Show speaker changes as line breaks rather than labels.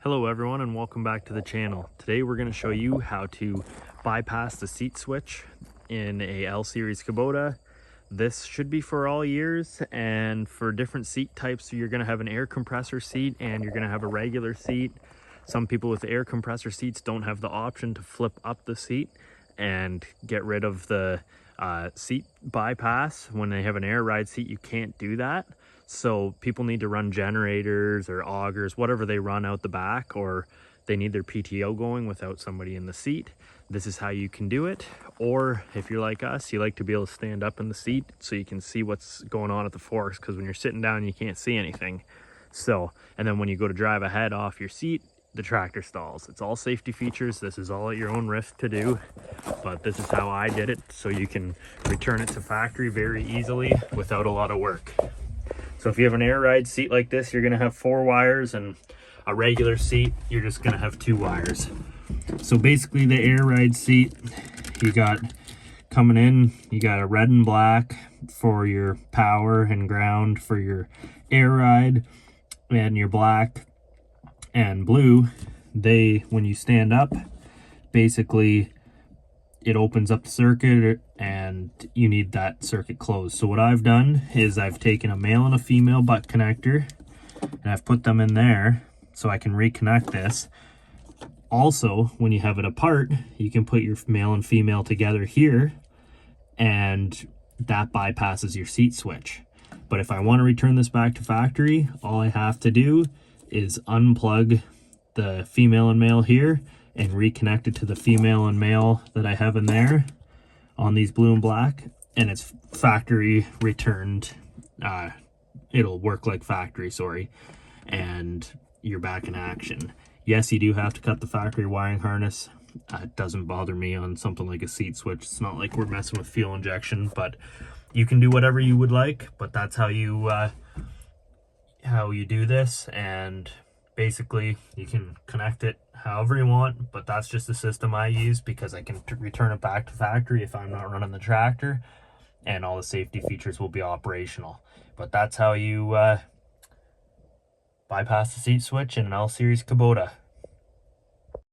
Hello everyone and welcome back to the channel. Today we're going to show you how to bypass the seat switch in a L series Kubota. This should be for all years, and for different seat types you're going to have an air compressor seat and you're going to have a regular seat. Some people with air compressor seats don't have the option to flip up the seat and get rid of the seat bypass. When they have an air ride seat, you can't do that. So people need to run generators or augers, whatever they run out the back, or they need their PTO going without somebody in the seat. This is how you can do it. Or if you're like us, you like to be able to stand up in the seat so you can see what's going on at the forks, because when you're sitting down, you can't see anything. So, and then when you go to drive ahead off your seat, the tractor stalls. It's all safety features. This is all at your own risk to do, but this is how I did it, so you can return it to factory very easily without a lot of work. So if you have an air ride seat like this, you're gonna have 4 wires, and a regular seat, you're just gonna have 2 wires. So basically the air ride seat, you got coming in, you got a red and black for your power and ground for your air ride, and your black and blue, when you stand up, basically it opens up the circuit and you need that circuit closed. So what I've done is I've taken a male and a female butt connector and I've put them in there so I can reconnect this. Also, when you have it apart, you can put your male and female together here, and that bypasses your seat switch. But if I want to return this back to factory, all I have to do is unplug the female and male here and reconnect it to the female and male that I have in there on these blue and black, and it's factory returned. It'll work like factory, sorry, and you're back in action. Yes, you do have to cut the factory wiring harness. It doesn't bother me on something like a seat switch. It's not like we're messing with fuel injection, but you can do whatever you would like. But that's how you do this, and basically you can connect it however you want, but that's just the system I use because I can return it back to factory if I'm not running the tractor, and all the safety features will be operational. But that's how you bypass the seat switch in an L series Kubota.